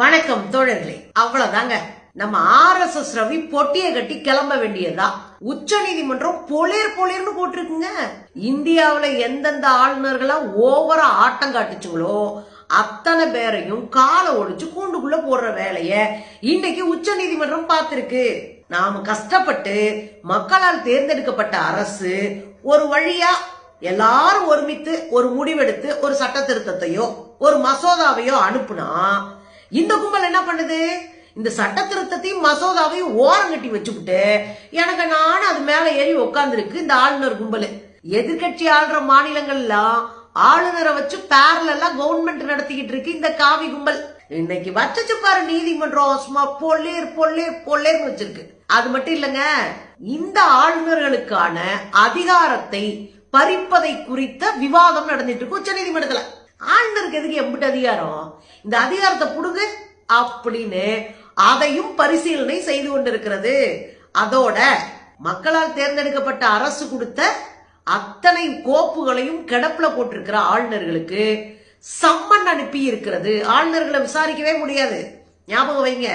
வணக்கம் தோழர்களே. அவ்வளவுதாங்க. நம்ம RSS ரவி பொட்டிய கட்டி கிளம்ப வேண்டியதா. உச்ச நீதிமன்றம் பொலேர் பொலேர்னு போட்டிருக்குங்க. இந்தியாவில எந்தெந்த ஆளுநர்களா ஓவரா ஆட்டம் காட்டுச்சுங்களோ அத்தனை பேரையும் காலை ஒடிச்சு கூண்டுக்குள்ள போடுற வேலைய இன்னைக்கு உச்ச நீதிமன்றம் பார்த்திருக்கு. நாம கஷ்டப்பட்டு மக்களால் தேர்ந்தெடுக்கப்பட்ட அரசு ஒரு வழியா எல்லாரும் ஒருமித்து ஒரு முடிவெடுத்து ஒரு சட்ட திருத்தத்தையோ ஒரு மசோதாவையோ அனுப்புனா இந்த கும்பல் என்ன பண்ணுது? இந்த சட்ட திருத்தத்தையும் மசோதாவையும் ஓரம் கட்டி வச்சுக்கிட்டு எனக்கு நான் அது மேல ஏறி உட்கார்ந்துருக்கு இந்த ஆளுநர் கும்பல். எதிர்கட்சி ஆளுற மாநிலங்கள்லாம் ஆளுநரை வச்சு பேரலா கவர்மெண்ட் நடத்திக்கிட்டு இருக்கு இந்த காவி கும்பல். இன்னைக்கு வச்சு பாரு நீதிமன்றம் சும்மா பொல்லேர் பொல்லேர் பொல்லேர்னு வச்சிருக்கு. அது மட்டும் இல்லங்க, இந்த ஆளுநர்களுக்கான அதிகாரத்தை பறிப்பதை குறித்த விவாதம் நடந்துட்டு இருக்கு உச்ச நீதிமன்றத்துல. ஆளுநருக்கு எதுக்கு எம்பிட்டு அதிகாரம்? இந்த அதிகாரத்தை புடுங்க அப்படின்னு அதையும் பரிசீலனை செய்து கொண்டிருக்கிறது. அதோட மக்களால் தேர்ந்தெடுக்கப்பட்ட அரசு கொடுத்த அத்தனை கோப்புகளையும் கிடப்புல போட்டிருக்கிற ஆளுநர்களுக்கு சம்மன் அனுப்பி இருக்கிறது. ஆளுநர்களை விசாரிக்கவே முடியாது. ஞாபகம் வைங்க,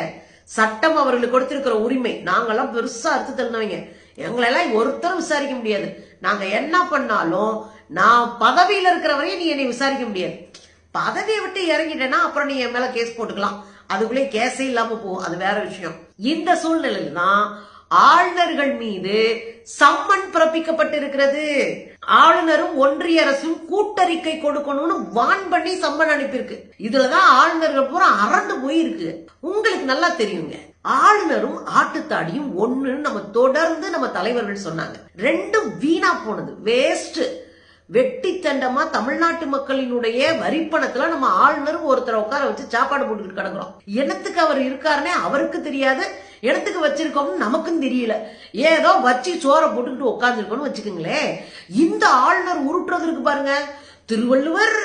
சட்டம் அவர்களுக்கு கொடுத்திருக்கிற உரிமை. நாங்கெல்லாம் பெருசா அறுத்து தள்ளினவங்க. எங்களெல்லாம் ஒருத்தரும் விசாரிக்க முடியாது. நாங்க என்ன பண்ணாலும் நான் பதவியில இருக்கிறவரையும் நீ என்னை விசாரிக்க முடியாது. பதவியை விட்டு இறங்கிட்டேன்னா அப்புறம் நீ என் மேல கேஸ் போட்டுக்கலாம். அதுக்குள்ளே கேஸே இல்லாம போகும், அது வேற விஷயம். இந்த சூழ்நிலையில தான் ஆளுநர்கள் மீது சம்மன் பிறப்பிக்கப்பட்டிருக்கிறது. ஆளுநரும் ஒன்றிய அரசும் கூட்டறிக்கை கொடுக்கணும்னு வான் பண்ணி சம்மன் அனுப்பியிருக்கு. இதுலதான் ஆளுநர்கள் பூரா அரண்டு போயிருக்கு. உங்களுக்கு நல்லா தெரியுங்க, ஆளுநரும் ஆட்டுத்தாடியும் ஒண்ணுன்னு நம்ம தொடர்ந்து நம்ம தலைவர்கள் சொன்னாங்க. ரெண்டும் வீணா போனது, வேஸ்ட். வெட்டி தண்டமா தமிழ்நாட்டு மக்களினுடைய வரிப்பணத்துல நம்ம ஆளுநர் ஒருத்தரை உட்கார வச்சு சாப்பாடு போட்டுக்கிட்டு கிடக்குறோம். என்னத்துக்கு அவர் இருக்காருன்னே அவருக்கு தெரியாது, இடத்துக்கு வச்சிருக்கோம்னு நமக்கும் தெரியல. ஏதோ வச்சு சோற போட்டுக்கிட்டு உட்கார்ந்துருக்கோம்னு வச்சுக்கோங்களேன். இந்த ஆளுநர் உருட்டுறது இருக்கு பாருங்க. திருவள்ளுவர்,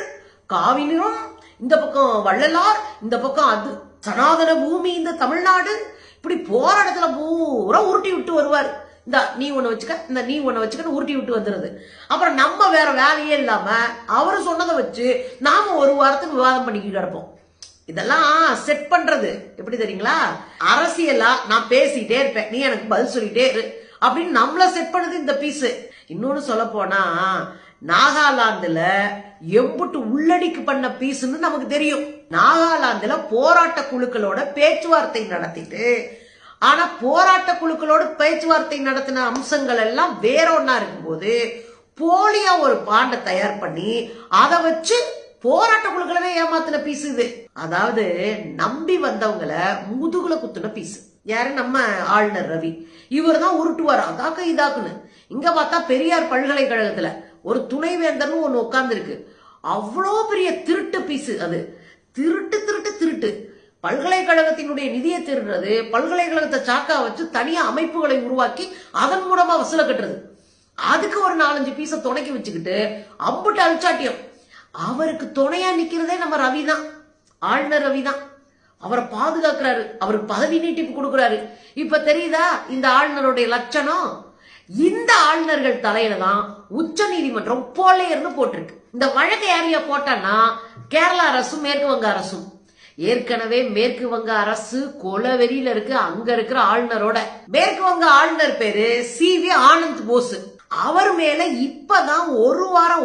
காவினிரம், இந்த பக்கம் வள்ளலார், இந்த பக்கம் அது சனாதன பூமி இந்த தமிழ்நாடு, இப்படி போற இடத்துல பூரா உருட்டி விட்டு வருவார். இந்த நீ ஒண்ணு வச்சுக்க, இந்த நீ ஒண்ணு வச்சுக்க உருட்டி விட்டு வந்துருது. அப்புறம் நம்ம வேற வேலையே இல்லாம அவரு சொன்னதை வச்சு நாம ஒரு வாரத்துக்கு விவாதம் பண்ணிக்கிட்டு கிடப்போம். இதெல்லாம் செட் பண்றது எப்படி தெரியுங்களா? அரசியலா நான் பேசிட்டே இருப்பேன், நீ எனக்கு பதில் சொல்லிட்டே இரு அப்படின்னு நம்மள செட் பண்ணது இந்த பீஸ். இன்னொன்னு சொல்ல போனா நாகாலாந்துல எம்புட்டு உள்ளடிக்கு பண்ண பீஸ்ன்னு நமக்கு தெரியும். நாகாலாந்துல போராட்ட குழுக்களோட பேச்சுவார்த்தை நடத்திட்டு, ஆனா போராட்ட குழுக்களோடு பேச்சுவார்த்தை நடத்தின அம்சங்கள் எல்லாம் வேற ஒன்னா இருக்கும்போது போலியா ஒரு பாண்டை தயார் பண்ணி அதை வச்சு போராட்ட குழுக்களவே ஏமாத்தின பீஸ் இது. அதாவது நம்பி வந்தவங்கள முதுகுல குத்துன பீஸ். யாரு? நம்ம ஆளுநர் ரவி. இவர் தான் உருட்டுவார் அதாக்கு இதாக்குன்னு. இங்க பார்த்தா பெரியார் பல்கலைக்கழகத்துல ஒரு துணைவேந்தர்னு ஒண்ணு உட்கார்ந்து இருக்கு. அவ்வளோ பெரிய திருட்டு பீஸ் அது. திருட்டு திருட்டு திருட்டு. பல்கலைக்கழகத்தினுடைய நிதியை திருடுறது, பல்கலைக்கழகத்தை சாக்கா வச்சு தனியா அமைப்புகளை உருவாக்கி அதன் மூலமா வசூல கட்டுறது. அதுக்கு ஒரு 4-5 பீஸ துணைக்கி வச்சுக்கிட்டு அம்புட்டு அழிச்சாட்டியம். அவருக்கு துணையா நிக்கிறதே நம்ம ரவி தான், ஆளுநர் ரவி தான். அவரை பாதுகாக்கிறாரு, அவருக்கு பதவி நீட்டிப்பு கொடுக்கிறாரு. இப்ப தெரியுதா இந்த ஆளுநருடைய லட்சணம்? இந்த ஆளுநர்கள் தலையில தான் உச்ச நீதிமன்றம் போலேர்னு போட்டிருக்கு. இந்த வழக்கை யாரையா போட்டான்னா கேரளா அரசும் மேற்கு வங்க அரசும். ஏற்கனவே மேற்கு வங்க அரசு கொலவெறியில இருக்கு அங்க இருக்கிற ஆளுநரோட. மேற்கு வங்க ஆளுநர் பேரு CV ஆனந்த் போஸ். அவர் மேல இப்பதான்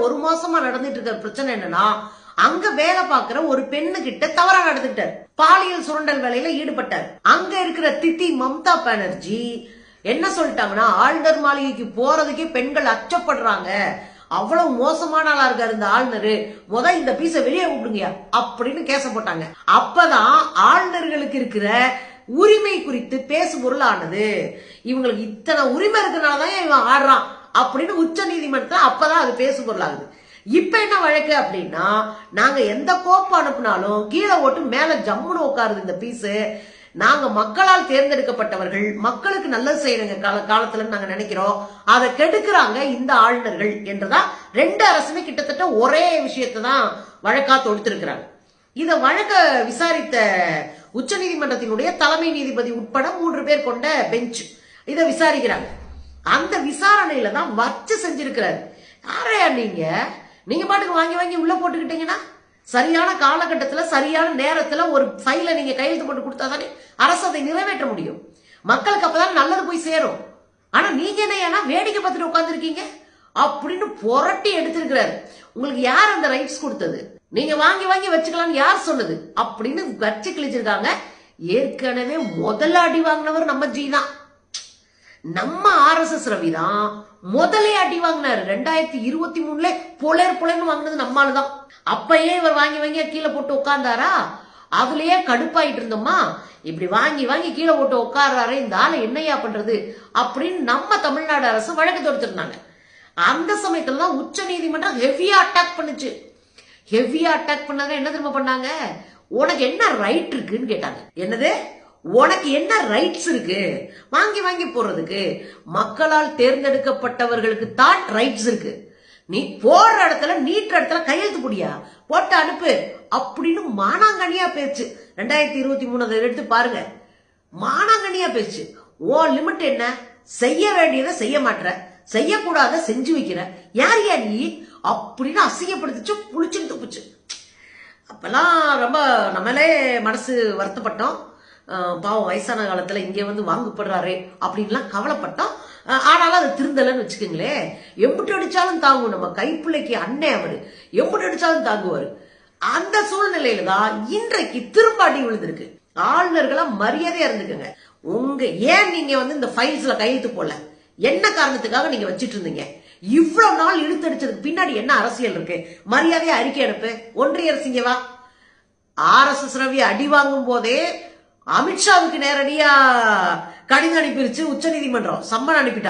ஒரு மாசமா நடந்துட்டு இருக்கிற பிரச்சனை என்னன்னா, அங்க வேலை பார்க்கிற ஒரு பெண்ணு கிட்ட தவறா நடந்துட்டார், பாலியல் சுரண்டல் வேலையில ஈடுபட்டார். அங்க இருக்கிற தித்தி மம்தா பானர்ஜி என்ன சொல்லிட்டாங்கன்னா, ஆளுநர் மாளிகைக்கு போறதுக்கே பெண்கள் அச்சப்படுறாங்க, அவ்வளவு மோசமான ஆளா இருக்காரு இந்த ஆளுநரு, இந்த பீஸ வெளியே கூப்பிடுங்க அப்படின்னு கேச போட்டாங்க. அப்பதான் ஆளுநர்களுக்கு இருக்கிற உரிமை குறித்து பேசு பொருள் ஆனது. இவங்களுக்கு இத்தனை உரிமை இருக்கிறனாலதான் இவன் ஆடுறான் அப்படின்னு உச்ச நீதிமன்றத்தில் அப்பதான் அது பேசு பொருள் ஆகுது. இப்ப என்ன வழக்கு அப்படின்னா, நாங்க எந்த கோப்பு அனுப்புனாலும் கீழே ஓட்டு மேல ஜம்முன்னு உட்காருது இந்த பீஸ். நாங்க மக்களால் தேர்ந்தெடுக்கப்பட்டவர்கள், மக்களுக்கு நல்லது செய்யணுங்க காலத்துல நாங்க நினைக்கிறோம், அதை கெடுக்கிறாங்க இந்த ஆளுநர்கள் என்றுதான் ரெண்டு அரசுமே கிட்டத்தட்ட ஒரே விஷயத்தை தான் வழக்கா தொடுத்திருக்கிறாங்க. இத வழக்க விசாரித்த உச்ச நீதிமன்றத்தினுடைய தலைமை நீதிபதி உட்பட 3 பேர் கொண்ட பெஞ்ச் இத விசாரிக்கிறாங்க. அந்த விசாரணையில தான் வச்சு செஞ்சிருக்கிறாரு. யாரையா நீங்க பாட்டுக்கு வாங்கி உள்ள போட்டுக்கிட்டீங்கன்னா சரியான காலகட்டத்துல சரியான நேரத்துல ஒரு ஃபைல நீங்க கையெழுத்து போட்டு கொடுத்தாதானே அரசு அதை நிறைவேற்ற முடியும். மக்களுக்கு அப்பதான் நல்லது போய் சேரும். ஆனா நீங்க என்ன ஏன்னா வேடிக்கை பார்த்துட்டு உட்கார்ந்துருக்கீங்க அப்படின்னு புரட்டி எடுத்திருக்கிறாரு. உங்களுக்கு யார் அந்த ரைட்ஸ் கொடுத்தது? நீங்க வாங்கி வாங்கி வச்சுக்கலாம்னு யார் சொன்னது அப்படின்னு வச்சு கிழிச்சிருக்காங்க. ஏற்கனவே முதல்ல அடி வாங்கினவர் நம்ம ஜி தான். நம்ம RSS ரவி தான் முதலே அடி வாங்கினாரு. 2023 பொலேர்னு வாங்கினது நம்மால்தான். அப்பயே இவர் வாங்கி வாங்கி கீழே போட்டு உட்கார்ந்தாரா? அதுலயே கடுப்பாயிட்டு இருந்தோமா? இப்படி வாங்கி வாங்கி கீழே போட்டு உட்கார்றாரு, இந்த ஆளை என்னையா பண்றது அப்படின்னு நம்ம தமிழ்நாடு அரசு வழக்கு தொடுத்திருந்தாங்க. அந்த சமயத்துல தான் உச்ச நீதிமன்றம் ஹெவியா அட்டாக் பண்ணுச்சு. ஹெவியா அட்டாக் பண்ணாங்க. என்ன திரும்ப பண்ணாங்க? உனக்கு என்ன ரைட் இருக்குன்னு கேட்டாங்க. என்னது? உனக்கு என்ன ரைட்ஸ் இருக்கு வாங்கி வாங்கி போறதுக்கு? மக்களால் தேர்ந்தெடுக்கப்பட்டவர்களுக்கு தான் ரைட்ஸ் இருக்கு. நீ போற இடத்துல நீட்டுற இடத்துல கையெழுத்து புடியா போட்டு அனுப்பு அப்படின்னு மானாங்கனியா பேச்சு. 2023 எடுத்து பாருங்க. மானாங்கனியா பேச்சு. ஓ லிமிட் என்ன? செய்ய வேண்டியதை செய்ய மாட்டற, செய்யக்கூடாத செஞ்சு வைக்கிற, யார் யா நீ அப்படின்னு அசிங்கப்படுத்துச்சு, புளிச்சுன்னு துப்புச்சு. அப்பெல்லாம் ரொம்ப நம்மளே மனசு வருத்தப்பட்டோம். பாவம் வயசான காலத்துல இங்க வந்து வாங்கப்படுறாரே அப்படின்லாம் கவலைப்பட்டோம். ஆனாலும் அது திருந்தலன்னு வச்சுக்கோங்களேன். எம்பிட்டு அடிச்சாலும் தாங்கும். நம்ம கைப்பிள்ளைக்கு அண்ணே அவரு எம்பிட்டு அடிச்சாலும் தாங்குவாரு. அந்த சூழ்நிலையில தான் இன்றைக்கு திரும்ப அடி விழுந்திருக்கு. ஆளுநர்களா மரியாதையா இருந்துக்குங்க. ஏன் நீங்க வந்து இந்த ஃபைல்ஸ்ல கையெழுத்து போடல? என்ன காரணத்துக்காக நீங்க வச்சிட்டு இருந்தீங்க? இவ்வளவு நாள் இழுத்தடிச்சதுக்கு பின்னாடி என்ன அரசியல் இருக்கு? மரியாதையா அறிக்கை அனுப்பு. ஒன்றிய அரசிங்க வா. RSS ரவி அடி வாங்கும் போதே அமித்ஷாவுக்கு நேரடியா கடிதம் அனுப்பிருச்சு உச்ச நீதிமன்றம். சம்மன் அனுப்பிட்டா.